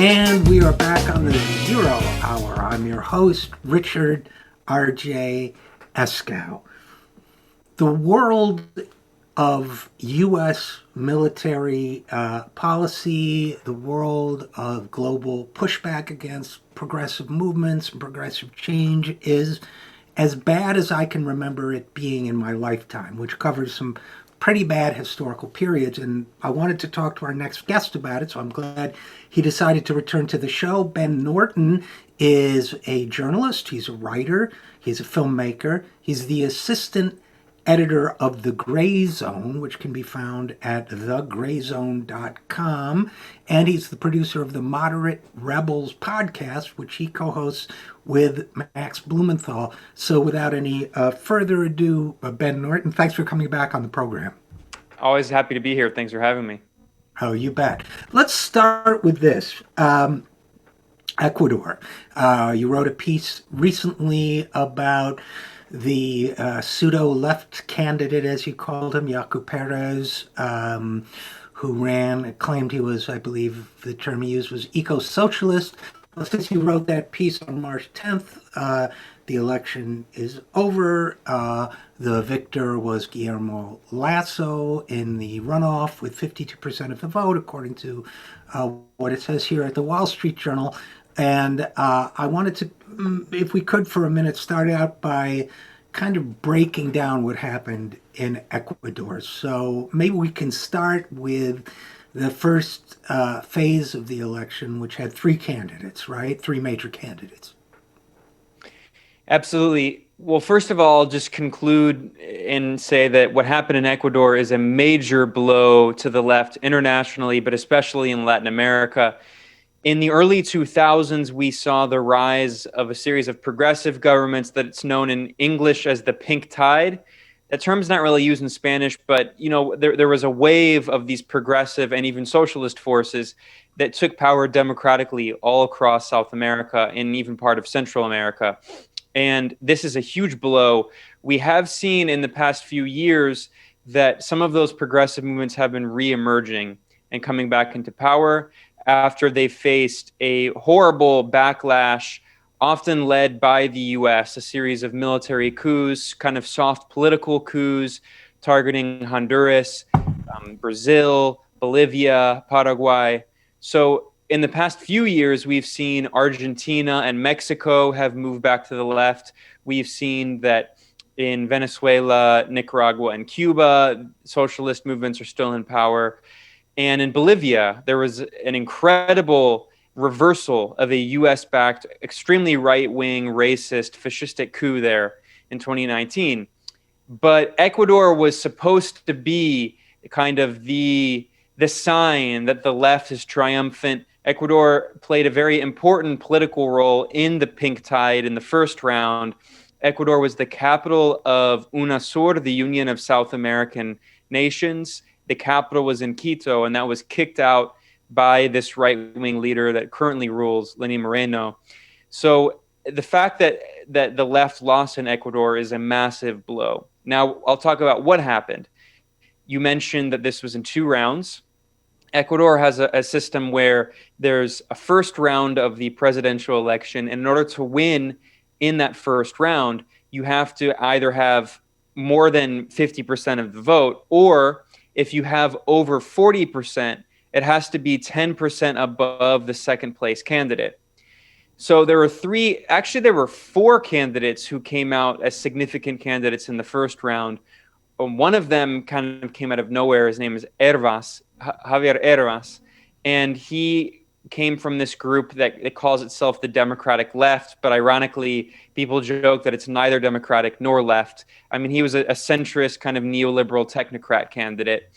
And we are back on the Zero Hour. I'm your host, Richard RJ Eskow. The world of U.S. military policy, the world of global pushback against progressive movements and progressive change is as bad as I can remember it being in my lifetime, which covers some pretty bad historical periods. And I wanted to talk to our next guest about it, so I'm glad he decided to return to the show. Ben Norton is a journalist, he's a writer, he's a filmmaker, he's the assistant editor of The Gray Zone, which can be found at thegrayzone.com, and he's the producer of the Moderate Rebels podcast, which he co-hosts with Max Blumenthal. So without any further ado, Ben Norton, thanks for coming back on the program. Always happy to be here. Thanks for having me. Oh, you bet. Let's start with this. Ecuador. You wrote a piece recently about the pseudo-left candidate, as you called him, Yaku Perez, who claimed he was, I believe the term he used was eco-socialist. Well, since you wrote that piece on March 10th, the election is over. The victor was Guillermo Lasso in the runoff with 52% of the vote, according to what it says here at the Wall Street Journal. And I wanted to, if we could for a minute, start out by kind of breaking down what happened in Ecuador. So maybe we can start with the first phase of the election, which had three candidates, right? Three major candidates. Absolutely. Well, first of all, just conclude and say that what happened in Ecuador is a major blow to the left internationally, but especially in Latin America. In the early 2000s, we saw the rise of a series of progressive governments that's known in English as the pink tide. That term's not really used in Spanish, but there was a wave of these progressive and even socialist forces that took power democratically all across South America and even part of Central America. And this is a huge blow. We have seen in the past few years that some of those progressive movements have been re-emerging and coming back into power after they faced a horrible backlash, often led by the U.S., a series of military coups, kind of soft political coups targeting Honduras, Brazil, Bolivia, Paraguay. So in the past few years, we've seen Argentina and Mexico have moved back to the left. We've seen that in Venezuela, Nicaragua, and Cuba, socialist movements are still in power. And in Bolivia, there was an incredible reversal of a U.S.-backed, extremely right-wing, racist, fascistic coup there in 2019. But Ecuador was supposed to be kind of the sign that the left is triumphant. Ecuador played a very important political role in the pink tide in the first round. Ecuador was the capital of UNASUR, the Union of South American Nations. The capital was in Quito, and that was kicked out by this right-wing leader that currently rules, Lenín Moreno. So the fact that the left lost in Ecuador is a massive blow. Now, I'll talk about what happened. You mentioned that this was in two rounds. Ecuador has a system where there's a first round of the presidential election, and in order to win in that first round, you have to either have more than 50% of the vote, or if you have over 40%, it has to be 10% above the second place candidate. So there were four candidates who came out as significant candidates in the first round. One of them kind of came out of nowhere. His name is Javier Hervas, and he came from this group that it calls itself the Democratic Left, but ironically, people joke that it's neither Democratic nor left. I mean, he was a centrist kind of neoliberal technocrat candidate,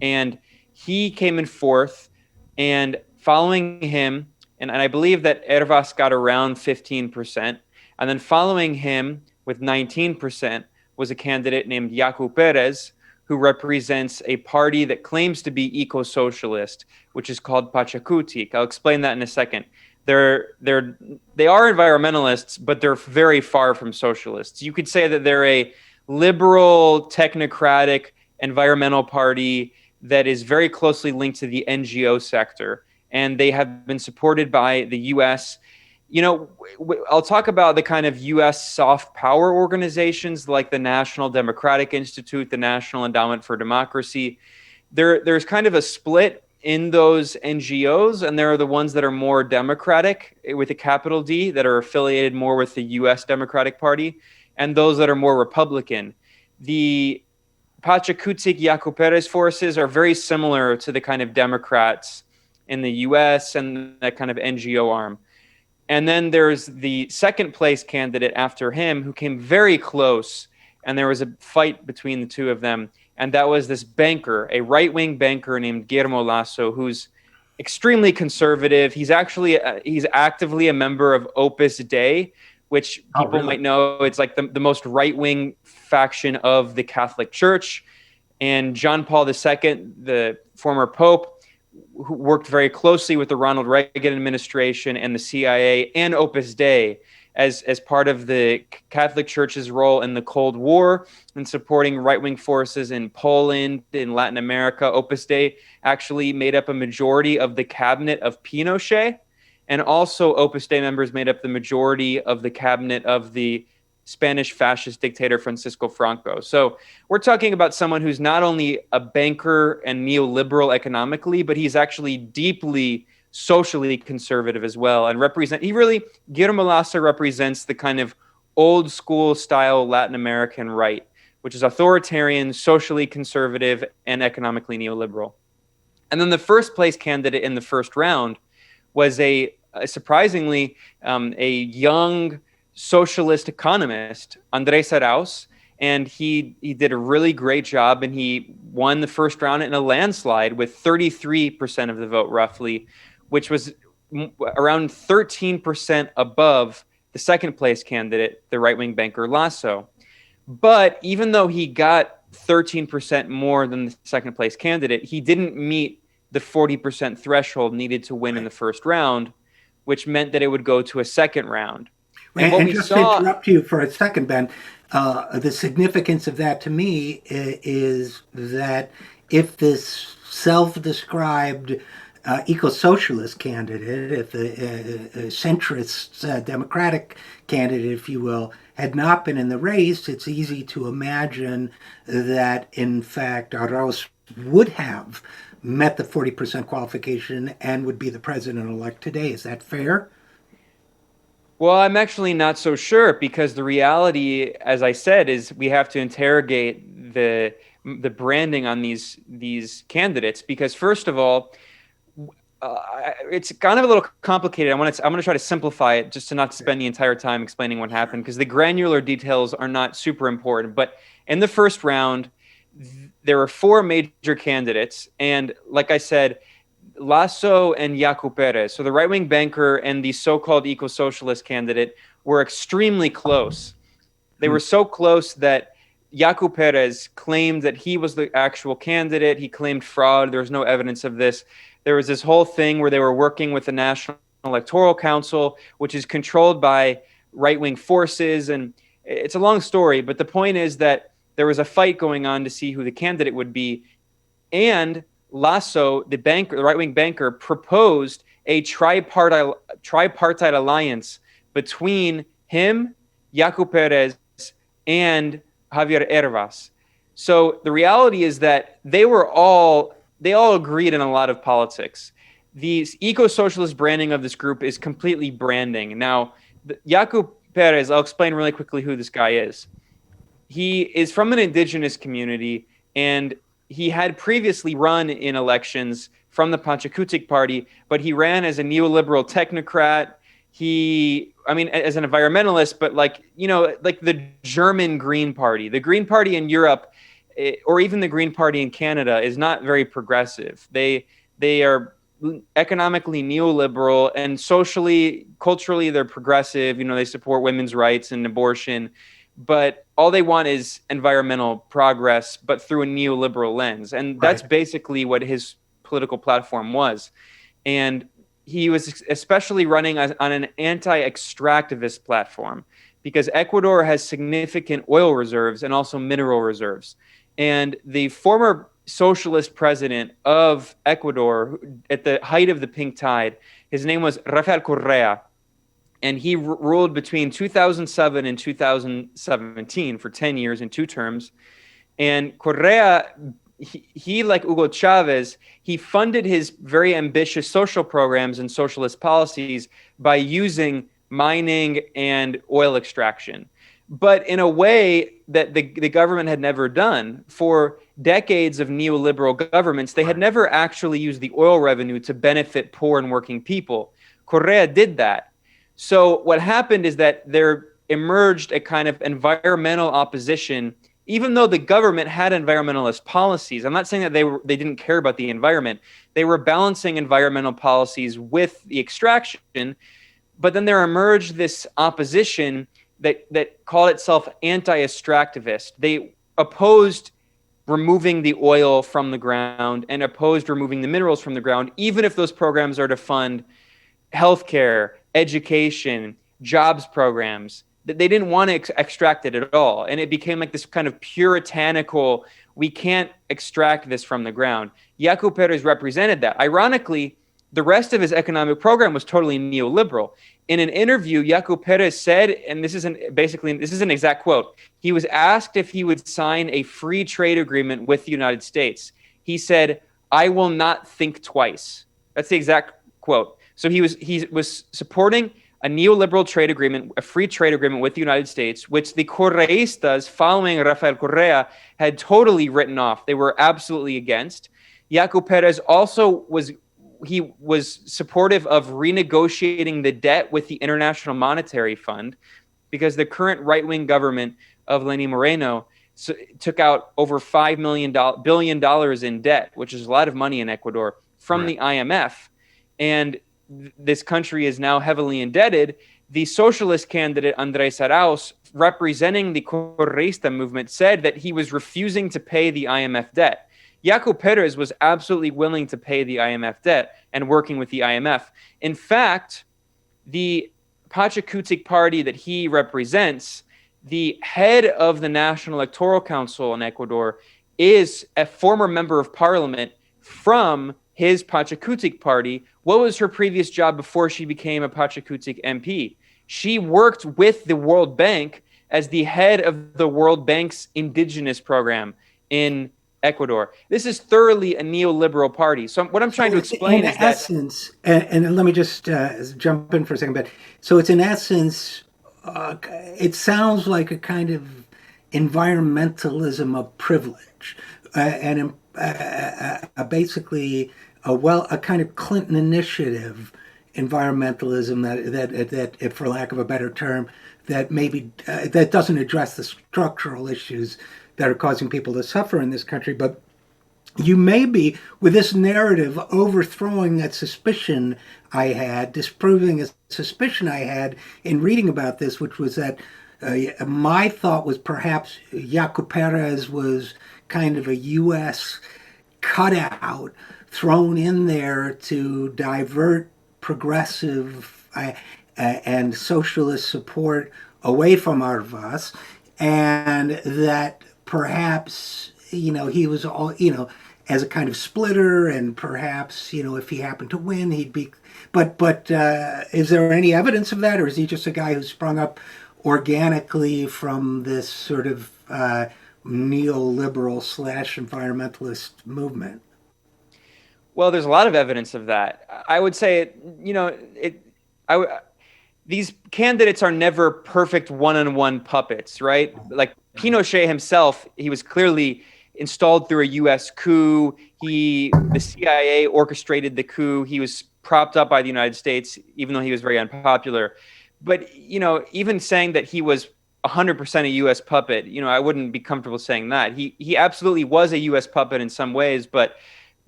and he came in fourth, and following him, and I believe that Hervas got around 15%, and then following him with 19% was a candidate named Yaku Perez, who represents a party that claims to be eco-socialist, which is called Pachakutik. I'll explain that in a second. They are environmentalists, but they're very far from socialists. You could say that they're a liberal, technocratic, environmental party that is very closely linked to the NGO sector. and they have been supported by the U.S. I'll talk about the kind of U.S. soft power organizations like the National Democratic Institute, the National Endowment for Democracy. There's kind of a split in those NGOs, and there are the ones that are more democratic with a capital D that are affiliated more with the U.S. Democratic Party, and those that are more Republican. The Pachakutik Yaku Perez forces are very similar to the kind of Democrats in the U.S. and that kind of NGO arm. And then there's the second place candidate after him who came very close, and there was a fight between the two of them. And that was this banker, a right-wing banker named Guillermo Lasso, who's extremely conservative. He's actively a member of Opus Dei, which people might know. It's like the most right-wing faction of the Catholic Church. And John Paul II, the former pope, who worked very closely with the Ronald Reagan administration and the CIA and Opus Dei as part of the Catholic Church's role in the Cold War and supporting right-wing forces in Poland, in Latin America. Opus Dei actually made up a majority of the cabinet of Pinochet, and also Opus Dei members made up the majority of the cabinet of the Spanish fascist dictator Francisco Franco. So we're talking about someone who's not only a banker and neoliberal economically, but he's actually deeply socially conservative as well. And Guillermo Lasso represents the kind of old school style Latin American right, which is authoritarian, socially conservative, and economically neoliberal. And then the first place candidate in the first round was surprisingly a young socialist economist, Andrés Arauz, and he did a really great job, and he won the first round in a landslide with 33% of the vote roughly, which was around 13% above the second place candidate, the right-wing banker Lasso. But even though he got 13% more than the second place candidate, he didn't meet the 40% threshold needed to win in the first round, which meant that it would go to a second round. And just to interrupt you for a second, Ben, the significance of that to me is that if this self-described eco-socialist candidate, if the centrist Democratic candidate, if you will, had not been in the race, it's easy to imagine that, in fact, Arauz would have met the 40% qualification and would be the president-elect today. Is that fair? Well, I'm actually not so sure, because the reality, as I said, is we have to interrogate the branding on these candidates, because first of all, it's kind of a little complicated. I'm going to try to simplify it just to not spend the entire time explaining what happened, because the granular details are not super important. But in the first round, there were four major candidates, and like I said, Lasso and Yaku Perez, so the right-wing banker and the so-called eco-socialist candidate, were extremely close. They were so close that Yaku Perez claimed that he was the actual candidate. He claimed fraud. There was no evidence of this. There was this whole thing where they were working with the National Electoral Council, which is controlled by right-wing forces. And it's a long story, but the point is that there was a fight going on to see who the candidate would be. And Lasso, the right-wing banker, proposed a tripartite alliance between him, Yaku Perez, and Javier Hervas. So the reality is that they all agreed in a lot of politics. The eco-socialist branding of this group is completely branding. Now, Yaku Perez, I'll explain really quickly who this guy is. He is from an indigenous community, and he had previously run in elections from the Pachakutik party, but he ran as a neoliberal technocrat. As an environmentalist, but like the German Green Party. The Green Party in Europe, or even the Green Party in Canada, is not very progressive. They are economically neoliberal, and socially, culturally, they're progressive. They support women's rights and abortion, but all they want is environmental progress, but through a neoliberal lens. And that's basically what his political platform was. And he was especially running on an anti-extractivist platform, because Ecuador has significant oil reserves and also mineral reserves. And the former socialist president of Ecuador at the height of the pink tide. His name was Rafael Correa, and he ruled between 2007 and 2017 for 10 years in 2 terms. And Correa, he like Hugo Chavez, he funded his very ambitious social programs and socialist policies by using mining and oil extraction, but in a way that the government had never done. For decades of neoliberal governments, they had never actually used the oil revenue to benefit poor and working people. Correa did that. So what happened is that there emerged a kind of environmental opposition, even though the government had environmentalist policies. I'm not saying that they didn't care about the environment. They were balancing environmental policies with the extraction, but then there emerged this opposition that called itself anti-extractivist. They opposed removing the oil from the ground and opposed removing the minerals from the ground, even if those programs are to fund healthcare, education, jobs programs. They didn't want to extract it at all. And it became like this kind of puritanical, we can't extract this from the ground. Yaku Perez represented that. Ironically, the rest of his economic program was totally neoliberal. In an interview, Yaku Perez said, and this is an exact quote, he was asked if he would sign a free trade agreement with the United States. He said, "I will not think twice." That's the exact quote. So he was supporting a neoliberal trade agreement, a free trade agreement with the United States, which the Correistas, following Rafael Correa, had totally written off. They were absolutely against. Yaku Perez also was supportive of renegotiating the debt with the International Monetary Fund, because the current right-wing government of Lenín Moreno took out over $5 billion in debt, which is a lot of money in Ecuador, from the IMF. And this country is now heavily indebted. The socialist candidate, Andrés Arauz, representing the Correista movement, said that he was refusing to pay the IMF debt. Yaku Perez was absolutely willing to pay the IMF debt and working with the IMF. In fact, the Pachakutik party that he represents, the head of the National Electoral Council in Ecuador, is a former member of parliament from his Pachakutik party. What was her previous job before she became a Pachakutik MP? She worked with the World Bank as the head of the World Bank's indigenous program in Ecuador. This is thoroughly a neoliberal party. So what I'm trying to explain is essence, and let me just jump in for a second, but so it's in essence, it sounds like a kind of environmentalism of privilege, and basically a kind of Clinton initiative environmentalism that, for lack of a better term, that maybe that doesn't address the structural issues that are causing people to suffer in this country. But you may be, with this narrative, overthrowing that suspicion I had, disproving a suspicion I had in reading about this, which was that my thought was perhaps Yaku Perez was kind of a U.S. cutout thrown in there to divert progressive and socialist support away from Arvas, and that perhaps, he was all, as a kind of splitter, and perhaps, if he happened to win, he'd be, but is there any evidence of that, or is he just a guy who sprung up organically from this sort of neoliberal / environmentalist movement? Well, there's a lot of evidence of that. I would say, these candidates are never perfect one-on-one puppets, right? Like Pinochet himself, he was clearly installed through a U.S. coup. The CIA orchestrated the coup. He was propped up by the United States, even though he was very unpopular. But, even saying that he was 100% a U.S. puppet, I wouldn't be comfortable saying that. He absolutely was a U.S. puppet in some ways, but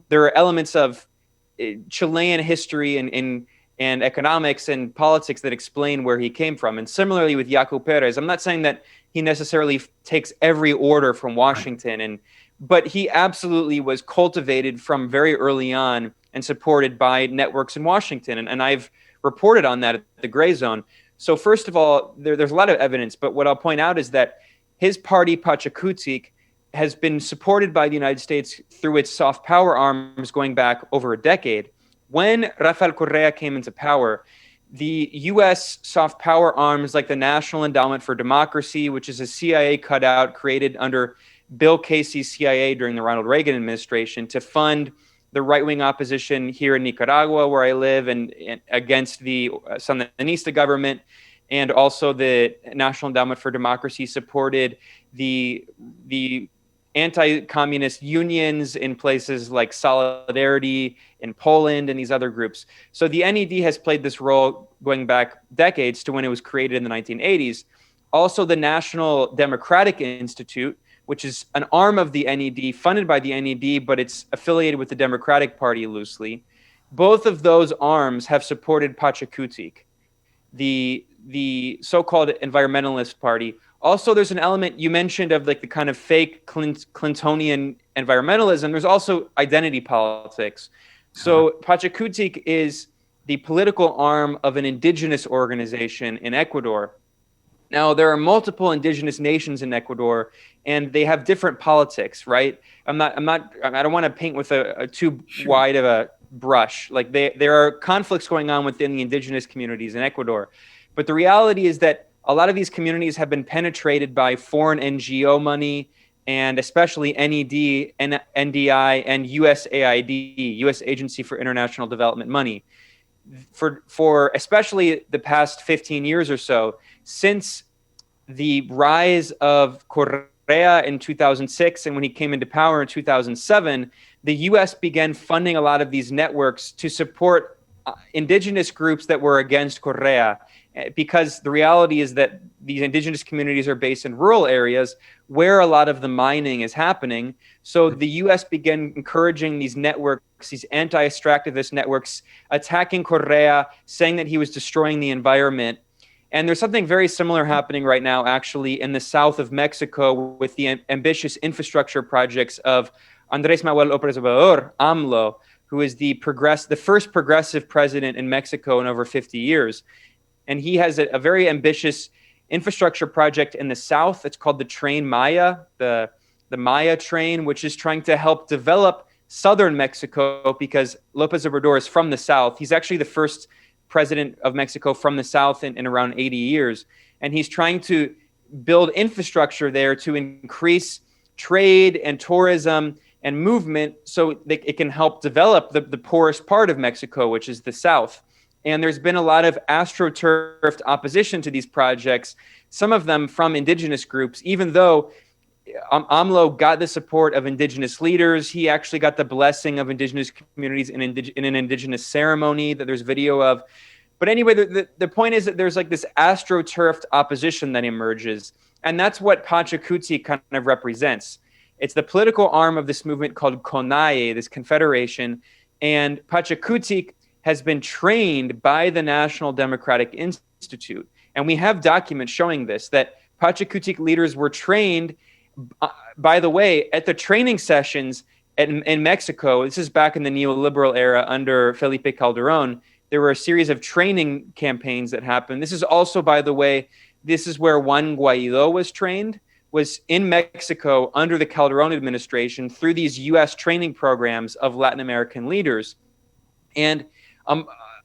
there are elements of Chilean history and economics and politics that explain where he came from. And similarly with Yaku Perez, I'm not saying that he necessarily takes every order from Washington, but he absolutely was cultivated from very early on and supported by networks in Washington. And I've reported on that at the Gray Zone. So first of all, there's a lot of evidence, but what I'll point out is that his party, Pachakutik, has been supported by the United States through its soft power arms going back over a decade. When Rafael Correa came into power, the U.S. soft power arms like the National Endowment for Democracy, which is a CIA cutout created under Bill Casey's CIA during the Ronald Reagan administration to fund the right-wing opposition here in Nicaragua, where I live, and against the Sandinista government, and also the National Endowment for Democracy supported the anti-communist unions in places like Solidarity in Poland and these other groups. So the NED has played this role going back decades to when it was created in the 1980s. Also, the National Democratic Institute, which is an arm of the NED, funded by the NED, but it's affiliated with the Democratic Party loosely. Both of those arms have supported Pachakutik, the so-called environmentalist party. Also, there's an element you mentioned of like the kind of fake Clintonian environmentalism. There's also identity politics. So Pachakutik is the political arm of an indigenous organization in Ecuador. Now, there are multiple indigenous nations in Ecuador, and they have different politics, right? I don't want to paint with a too wide of a brush. Like there are conflicts going on within the indigenous communities in Ecuador. But the reality is that a lot of these communities have been penetrated by foreign NGO money, and especially NED, NDI, and USAID, U.S. Agency for International Development money. For especially the past 15 years or so, since the rise of Correa in 2006 and when he came into power in 2007, the U.S. began funding a lot of these networks to support indigenous groups that were against Correa, because the reality is that these indigenous communities are based in rural areas where a lot of the mining is happening. So the U.S. began encouraging these networks, these anti-extractivist networks, attacking Correa, saying that he was destroying the environment. And there's something very similar happening right now, actually, in the south of Mexico with the ambitious infrastructure projects of Andrés Manuel López Obrador, AMLO, who is the first progressive president in Mexico in over 50 years. And he has a very ambitious infrastructure project in the south. It's called the Train Maya, the Maya train, which is trying to help develop southern Mexico, because López Obrador is from the south. He's actually the first president of Mexico from the south in around 80 years. And he's trying to build infrastructure there to increase trade and tourism and movement so that it can help develop the poorest part of Mexico, which is the south. And there's been a lot of astroturfed opposition to these projects, some of them from indigenous groups, even though AMLO got the support of indigenous leaders. He actually got the blessing of indigenous communities in an indigenous ceremony that there's video of. But anyway, the point is that there's like this astroturfed opposition that emerges. And that's what Pachakutik kind of represents. It's the political arm of this movement called CONAIE, this confederation. And Pachakutik has been trained by the National Democratic Institute. And we have documents showing this, that Pachakutik leaders were trained, by the way, at the training sessions in Mexico. This is back in the neoliberal era under Felipe Calderón. There were a series of training campaigns that happened. This is also, by the way, this is where Juan Guaido was trained, was in Mexico under the Calderón administration through these U.S. training programs of Latin American leaders. And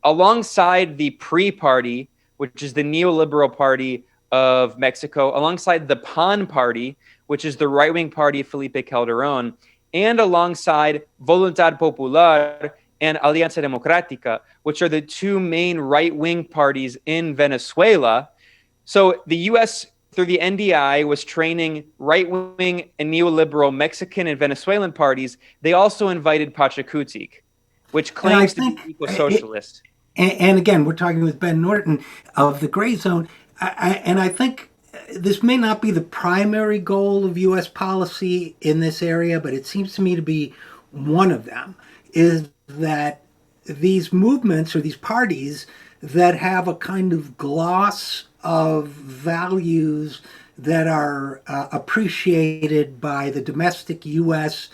alongside the PRI party, which is the neoliberal party of Mexico, alongside the PAN party, which is the right-wing party of Felipe Calderón, and alongside Voluntad Popular and Alianza Democrática, which are the two main right-wing parties in Venezuela. So the U.S., through the NDI, was training right-wing and neoliberal Mexican and Venezuelan parties. They also invited Pachakutik, which claims to be eco-socialist. And again, we're talking with Ben Norton of the Gray Zone. And I think this may not be the primary goal of U.S. policy in this area, but it seems to me to be one of them, is that these movements or these parties that have a kind of gloss of values that are appreciated by the domestic U.S.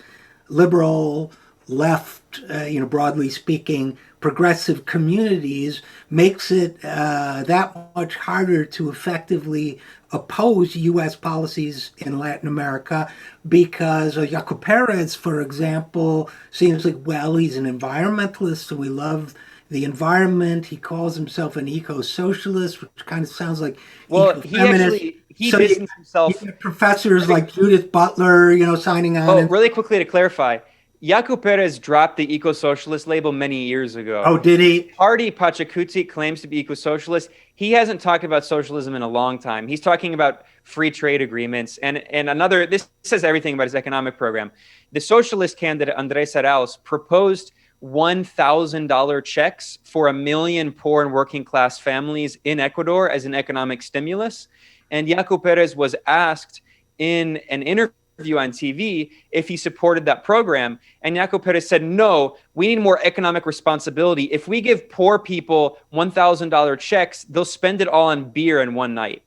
liberal left, broadly speaking, progressive communities makes it that much harder to effectively oppose U.S. policies in Latin America because Yaku Perez, for example, seems like, well, he's an environmentalist, so we love the environment. He calls himself an eco-socialist, which kind of sounds like Well, eco-feminist. he So distanced you himself. get professors like Judith Butler, signing on. Oh, And really quickly to clarify, Yaku Perez dropped the eco-socialist label many years ago. oh, did His he? party, Pachacuti, claims to be eco-socialist. He hasn't talked about socialism in a long time. He's talking about free trade agreements. And another, this says everything about his economic program. The socialist candidate, Andres Arauz, proposed $1,000 checks for 1 million poor and working class families in Ecuador as an economic stimulus. And Yaku Perez was asked in an interview on TV if he supported that program. And Yaku Perez said, no, we need more economic responsibility. If we give poor people $1,000 checks, they'll spend it all on beer in one night.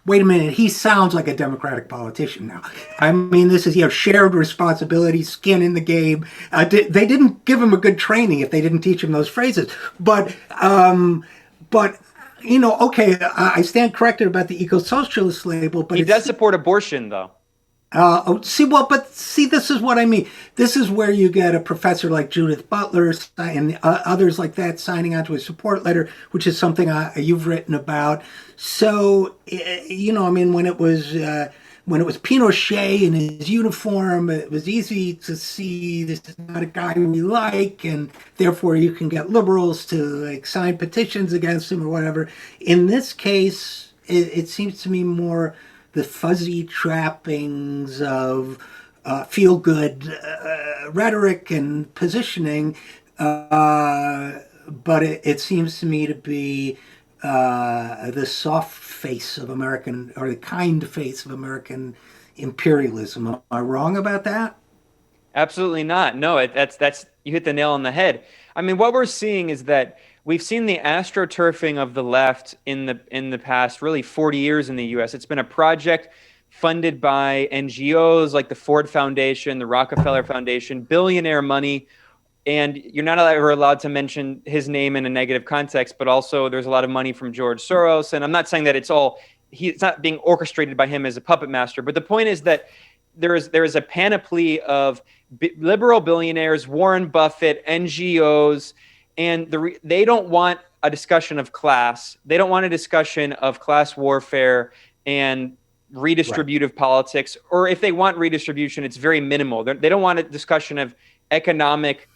Wait a minute, he sounds like a Democratic politician now. I mean, this is shared responsibility, skin in the game. They didn't give him a good training if they didn't teach him those phrases. But okay, I stand corrected about the eco-socialist label, but he does support abortion, though. See, this is what I mean. This is where you get a professor like Judith Butler and others like that signing onto a support letter, which is something you've written about. So, I mean, when it was Pinochet in his uniform, it was easy to see this is not a guy we like, and therefore you can get liberals to sign petitions against him or whatever. In this case, it seems to me more the fuzzy trappings of feel-good rhetoric and positioning, but it seems to me to be the soft face of American, or the kind face of American imperialism. Am I wrong about that? Absolutely not. No, that's you hit the nail on the head. I mean, what we're seeing is that we've seen the astroturfing of the left in the past really 40 years in the US. It's been a project funded by NGOs like the Ford Foundation, the Rockefeller Foundation, billionaire money. And you're not ever allowed to mention his name in a negative context, but also there's a lot of money from George Soros. And I'm not saying that it's not being orchestrated by him as a puppet master. But the point is that there is a panoply of liberal billionaires, Warren Buffett, NGOs, and they don't want a discussion of class. They don't want a discussion of class warfare and redistributive politics. Or if they want redistribution, it's very minimal. They don't want a discussion of economic,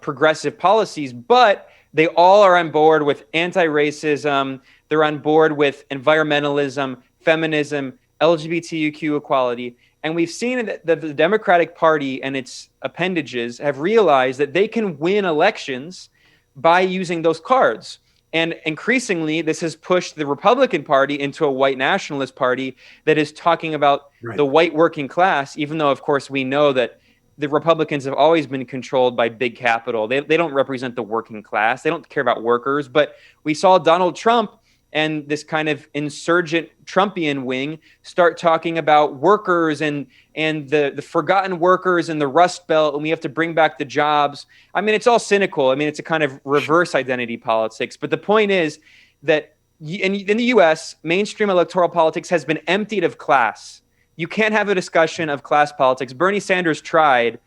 progressive policies, but they all are on board with anti-racism. They're on board with environmentalism, feminism, LGBTQ equality. And we've seen that the Democratic Party and its appendages have realized that they can win elections by using those cards. And increasingly, this has pushed the Republican Party into a white nationalist party that is talking about the white working class, even though, of course, we know that the Republicans have always been controlled by big capital. They don't represent the working class. They don't care about workers. But we saw Donald Trump and this kind of insurgent Trumpian wing start talking about workers and the forgotten workers in the Rust Belt, and we have to bring back the jobs. I mean, it's all cynical. I mean, it's a kind of reverse identity politics. But the point is that in the U.S., mainstream electoral politics has been emptied of class. You can't have a discussion of class politics. Bernie Sanders tried,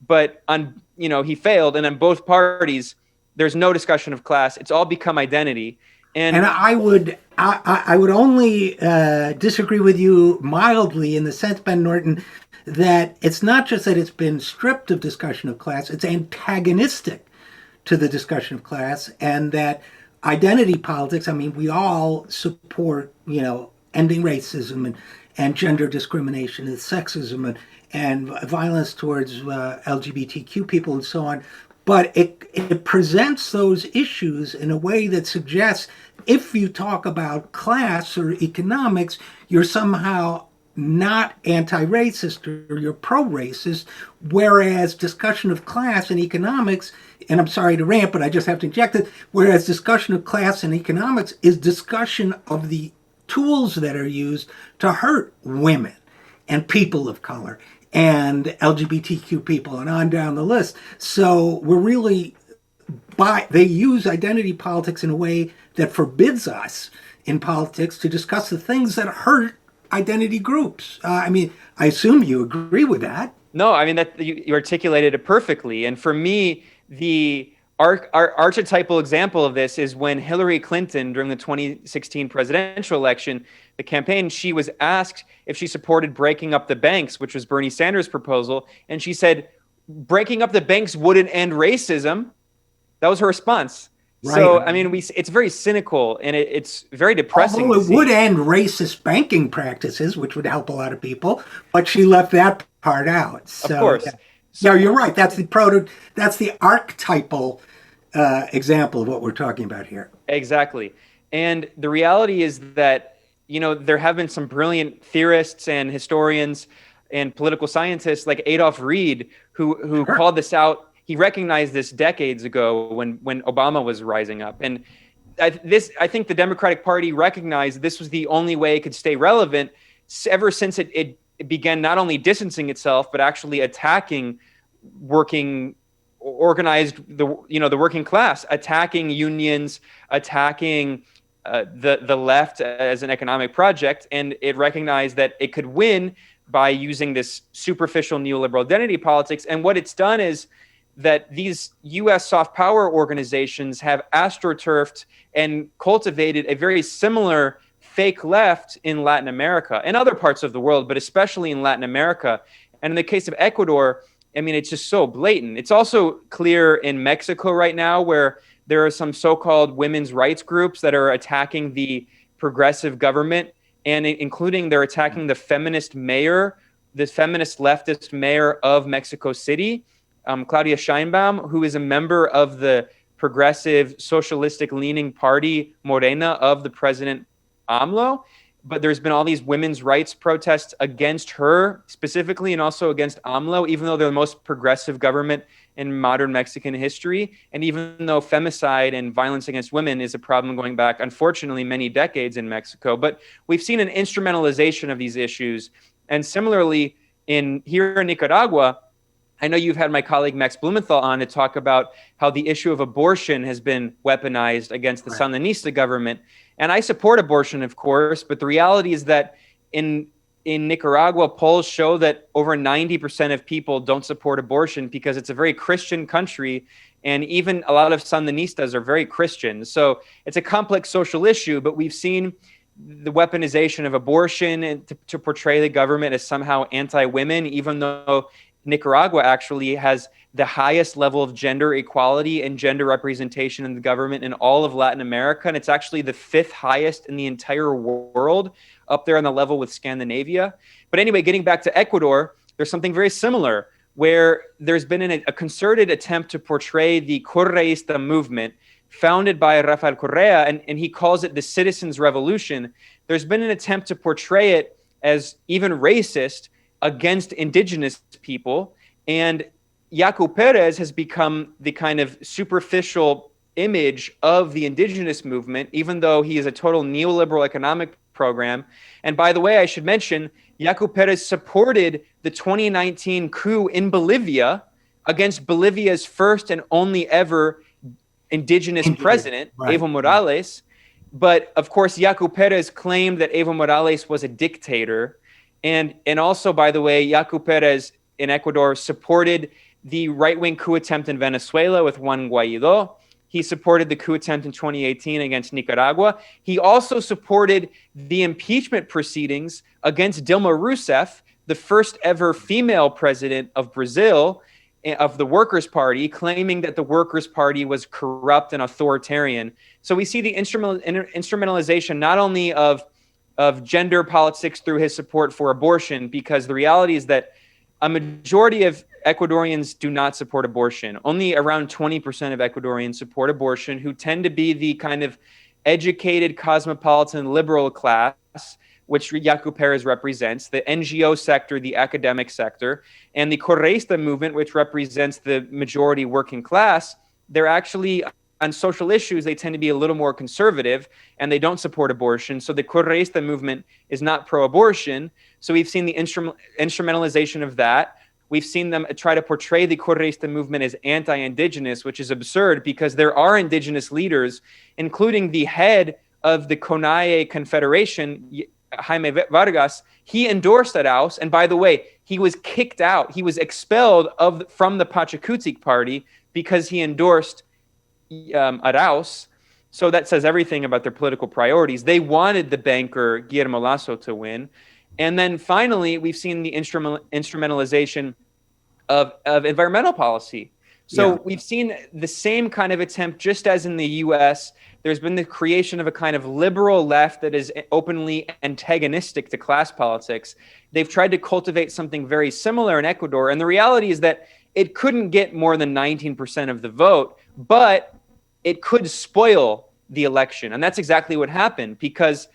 but he failed. And on both parties, there's no discussion of class. It's all become identity. And I would only disagree with you mildly in the sense, Ben Norton, that it's not just that it's been stripped of discussion of class, it's antagonistic to the discussion of class, and that identity politics, I mean, we all support, ending racism and gender discrimination and sexism and violence towards LGBTQ people and so on. But it presents those issues in a way that suggests if you talk about class or economics, you're somehow not anti-racist or you're pro-racist, whereas discussion of class and economics, and I'm sorry to rant, but I just have to inject it, whereas discussion of class and economics is discussion of the tools that are used to hurt women and people of color. and LGBTQ people, and on down the list. So we're really they use identity politics in a way that forbids us in politics to discuss the things that hurt identity groups. I mean, I assume you agree with that. No, I mean that you articulated it perfectly. And for me, the archetypal example of this is when Hillary Clinton, during the 2016 presidential election, the campaign, she was asked if she supported breaking up the banks, which was Bernie Sanders' proposal, and she said breaking up the banks wouldn't end racism. That was her response. Right. So, I mean, it's very cynical, and it's very depressing. Although it would end racist banking practices, which would help a lot of people, but she left that part out. So, of course. Yeah. So you're right. That's the archetypal example of what we're talking about here. Exactly. And the reality is that, there have been some brilliant theorists and historians and political scientists like Adolph Reed who Sure. called this out. He recognized this decades ago when Obama was rising up. And I think the Democratic Party recognized this was the only way it could stay relevant ever since it began not only distancing itself, but actually attacking organized the working class, attacking unions, attacking the left as an economic project. And it recognized that it could win by using this superficial neoliberal identity politics. And what it's done is that these U.S. soft power organizations have astroturfed and cultivated a very similar fake left in Latin America and other parts of the world, but especially in Latin America. And in the case of Ecuador, I mean, it's just so blatant. It's also clear in Mexico right now, where there are some so-called women's rights groups that are attacking the progressive government, and including they're attacking the feminist mayor, the feminist leftist mayor of Mexico City, Claudia Sheinbaum, who is a member of the progressive socialistic leaning party Morena of the president AMLO. But there's been all these women's rights protests against her specifically, and also against AMLO, even though they're the most progressive government in modern Mexican history. And even though femicide and violence against women is a problem going back, unfortunately, many decades in Mexico. But we've seen an instrumentalization of these issues. And similarly, here in Nicaragua, I know you've had my colleague Max Blumenthal on to talk about how the issue of abortion has been weaponized against the Sandinista government. And I support abortion, of course, but the reality is that in Nicaragua, polls show that over 90% of people don't support abortion because it's a very Christian country, and even a lot of Sandinistas are very Christian. So it's a complex social issue, but we've seen the weaponization of abortion to portray the government as somehow anti-women, even though Nicaragua actually has the highest level of gender equality and gender representation in the government in all of Latin America. And it's actually the 5th highest in the entire world, up there on the level with Scandinavia. But anyway, getting back to Ecuador, there's something very similar where there's been a concerted attempt to portray the Correísta movement founded by Rafael Correa, and he calls it the Citizens' Revolution. There's been an attempt to portray it as even racist against indigenous people. And Yaku Perez has become the kind of superficial image of the indigenous movement, even though he is a total neoliberal economic program. And by the way, I should mention, Yaku Perez supported the 2019 coup in Bolivia against Bolivia's first and only ever indigenous president, right. Evo Morales. But of course, Yaku Perez claimed that Evo Morales was a dictator. And also, by the way, Yaku Perez in Ecuador supported the right-wing coup attempt in Venezuela with Juan Guaido. He supported the coup attempt in 2018 against Nicaragua. He also supported the impeachment proceedings against Dilma Rousseff, the first ever female president of Brazil, of the Workers' Party, claiming that the Workers' Party was corrupt and authoritarian. So we see the instrumentalization not only of gender politics through his support for abortion, because the reality is that a majority of Ecuadorians do not support abortion. Only around 20% of Ecuadorians support abortion, who tend to be the kind of educated, cosmopolitan, liberal class, which Yaku Perez represents, the NGO sector, the academic sector, and the Correísta movement, which represents the majority working class. They're actually on social issues, they tend to be a little more conservative and they don't support abortion. So the Correísta movement is not pro-abortion. So we've seen the instrumentalization of that. We've seen them try to portray the Correísta movement as anti-indigenous, which is absurd because there are indigenous leaders, including the head of the CONAIE Confederation, Jaime Vargas. He endorsed Arauz, and by the way, he was kicked out. He was expelled from the Pachakutik party because he endorsed Arauz. So that says everything about their political priorities. They wanted the banker Guillermo Lasso to win. And then finally, we've seen the instrumentalization of environmental policy. So we've seen the same kind of attempt, just as in the US. There's been the creation of a kind of liberal left that is openly antagonistic to class politics. They've tried to cultivate something very similar in Ecuador. And the reality is that it couldn't get more than 19% of the vote, but it could spoil the election. And that's exactly what happened, because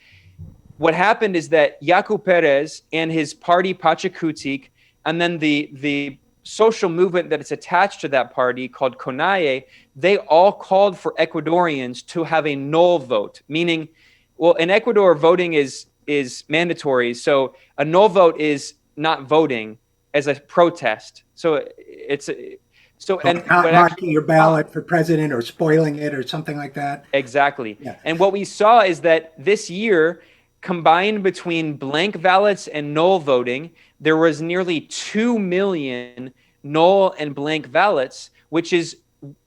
what happened is that Yaku Perez and his party Pachakutik, and then the social movement that is attached to that party called CONAIE, they all called for Ecuadorians to have a null vote, meaning, well, in Ecuador, voting is mandatory. So a null vote is not voting as a protest. So it's and not marking your ballot for president or spoiling it or something like that. Exactly. Yeah. And what we saw is that this year, combined between blank ballots and null voting, there was nearly 2 million null and blank ballots, which is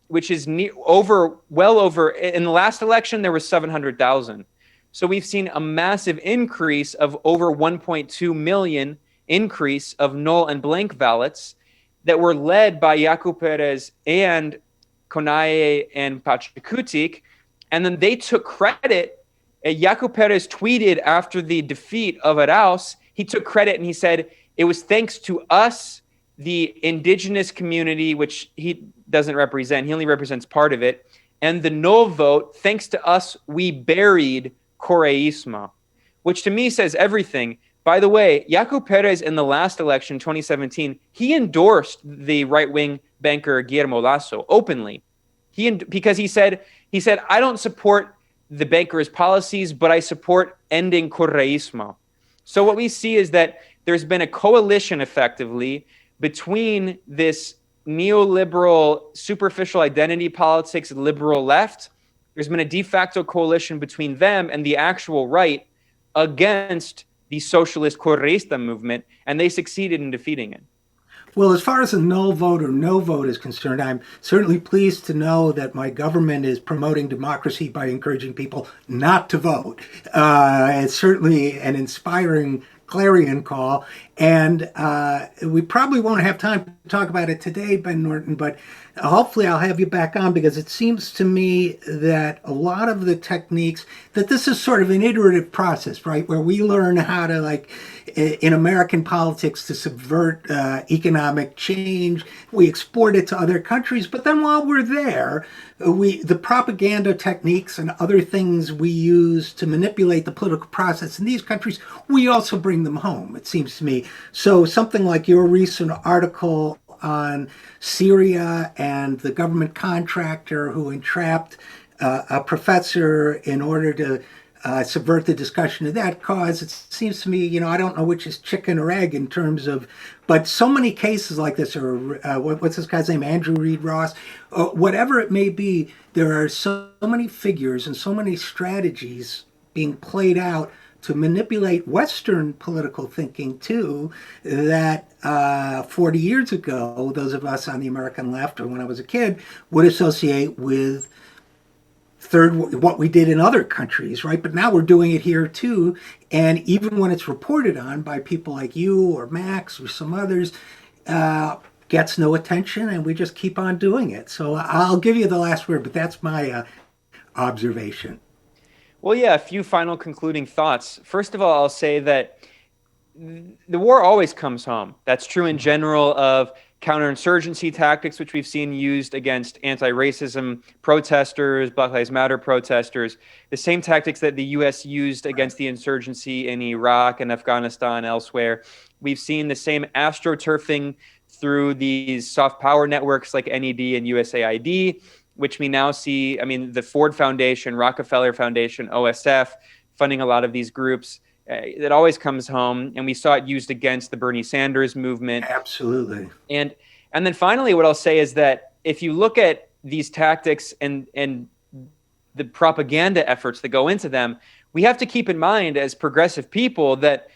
well over. In the last election, there was 700,000. So we've seen a massive increase of over 1.2 million increase of null and blank ballots that were led by Yaku Perez and CONAIE and Pachakutik. And then they took credit. Yaku Perez tweeted after the defeat of Arauz, he took credit and he said, it was thanks to us, the indigenous community, which he doesn't represent. He only represents part of it. And the null vote, thanks to us, we buried Correísmo, which to me says everything. By the way, Yaku Perez in the last election, 2017, he endorsed the right-wing banker Guillermo Lasso openly. Because he said, I don't support the banker's policies, but I support ending Correísmo. So what we see is that there's been a coalition effectively between this neoliberal, superficial identity politics, liberal left. There's been a de facto coalition between them and the actual right against the socialist Correísta movement, and they succeeded in defeating it. Well, as far as a null vote or no vote is concerned, I'm certainly pleased to know that my government is promoting democracy by encouraging people not to vote. It's certainly an inspiring clarion call. And we probably won't have time to talk about it today, Ben Norton, but hopefully I'll have you back on, because it seems to me that a lot of the techniques, that this is sort of an iterative process, right? Where we learn how to, like, in American politics, to subvert economic change. We export it to other countries, but then while we're there, the propaganda techniques and other things we use to manipulate the political process in these countries, we also bring them home, it seems to me. So something like your recent article on Syria and the government contractor who entrapped a professor in order to subvert the discussion of that cause, it seems to me, I don't know which is chicken or egg in terms of, but so many cases like this, or what's this guy's name, Andrew Reed Ross, whatever it may be, there are so many figures and so many strategies being played out to manipulate Western political thinking too, that 40 years ago, those of us on the American left, or when I was a kid, would associate with what we did in other countries, right? But now we're doing it here too. And even when it's reported on by people like you or Max or some others, gets no attention, and we just keep on doing it. So I'll give you the last word, but that's my observation. Well, yeah, a few final concluding thoughts. First of all, I'll say that the war always comes home. That's true in general of counterinsurgency tactics, which we've seen used against anti-racism protesters, Black Lives Matter protesters, the same tactics that the U.S. used against the insurgency in Iraq and Afghanistan and elsewhere. We've seen the same astroturfing through these soft power networks like NED and USAID. which we now see, I mean, the Ford Foundation, Rockefeller Foundation, OSF, funding a lot of these groups, it always comes home. And we saw it used against the Bernie Sanders movement. Absolutely. And then finally, what I'll say is that if you look at these tactics and the propaganda efforts that go into them, we have to keep in mind as progressive people that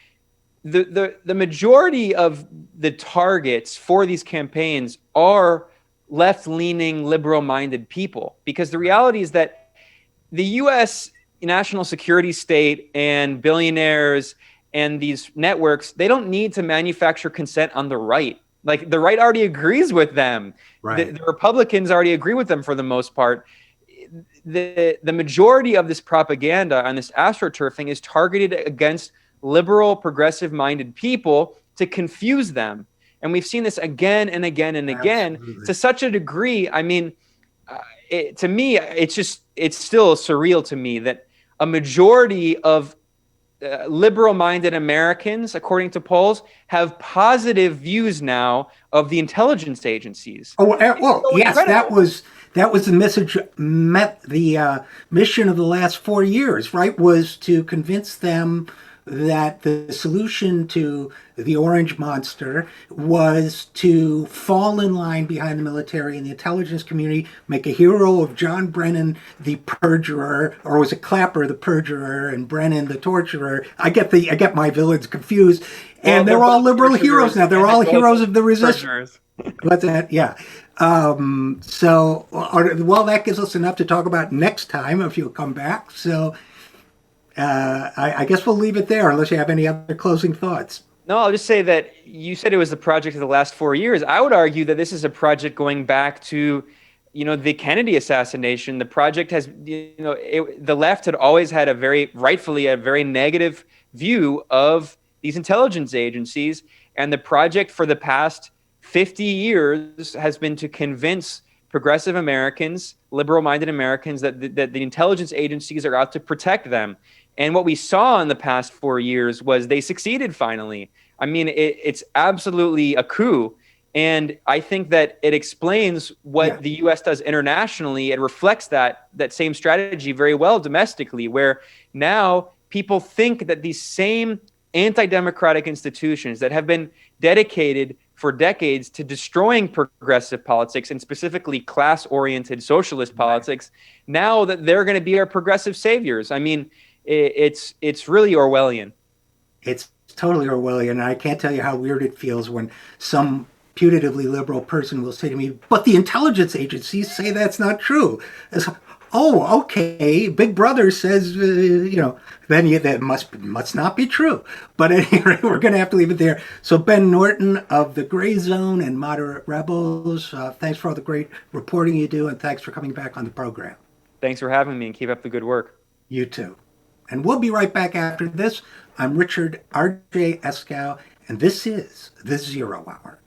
the majority of the targets for these campaigns are left-leaning, liberal-minded people. Because the reality is that the U.S. national security state and billionaires and these networks, they don't need to manufacture consent on the right. Like, the right already agrees with them. Right. The Republicans already agree with them for the most part. The majority of this propaganda on this astroturfing is targeted against liberal, progressive-minded people to confuse them. And we've seen this again and again and again. Absolutely. To such a degree. I mean, to me, it's still surreal to me that a majority of liberal-minded Americans, according to polls, have positive views now of the intelligence agencies. Oh, well, so yes, incredible. that was the message, met the mission of the last 4 years, right? Was to convince them that the solution to the orange monster was to fall in line behind the military and the intelligence community, make a hero of John Brennan, the perjurer, or was it Clapper, the perjurer, and Brennan, the torturer? I get my villains confused. And Well, they're all liberal heroes now. They're all heroes of the resistance. What's that? Yeah. Well, that gives us enough to talk about next time if you'll come back. So I guess we'll leave it there unless you have any other closing thoughts. No, I'll just say that you said it was the project of the last 4 years. I would argue that this is a project going back to, the Kennedy assassination. The project has, the left had always had rightfully a very negative view of these intelligence agencies. And the project for the past 50 years has been to convince progressive Americans, liberal-minded Americans, that the intelligence agencies are out to protect them. And what we saw in the past 4 years was they succeeded finally. I mean, it's absolutely a coup. And I think that it explains what the U.S. does internationally. It reflects that same strategy very well domestically, where now people think that these same anti-democratic institutions that have been dedicated for decades to destroying progressive politics and specifically class-oriented socialist politics, now that they're going to be our progressive saviors. I mean, it's really Orwellian. It's totally Orwellian. And I can't tell you how weird it feels when some putatively liberal person will say to me, but the intelligence agencies say that's not true. It's, oh, okay. Big Brother says, then that must not be true. But anyway, we're going to have to leave it there. So Ben Norton of the Gray Zone and Moderate Rebels, thanks for all the great reporting you do, and thanks for coming back on the program. Thanks for having me, and keep up the good work. You too. And we'll be right back after this. I'm Richard RJ Eskow, and this is The Zero Hour.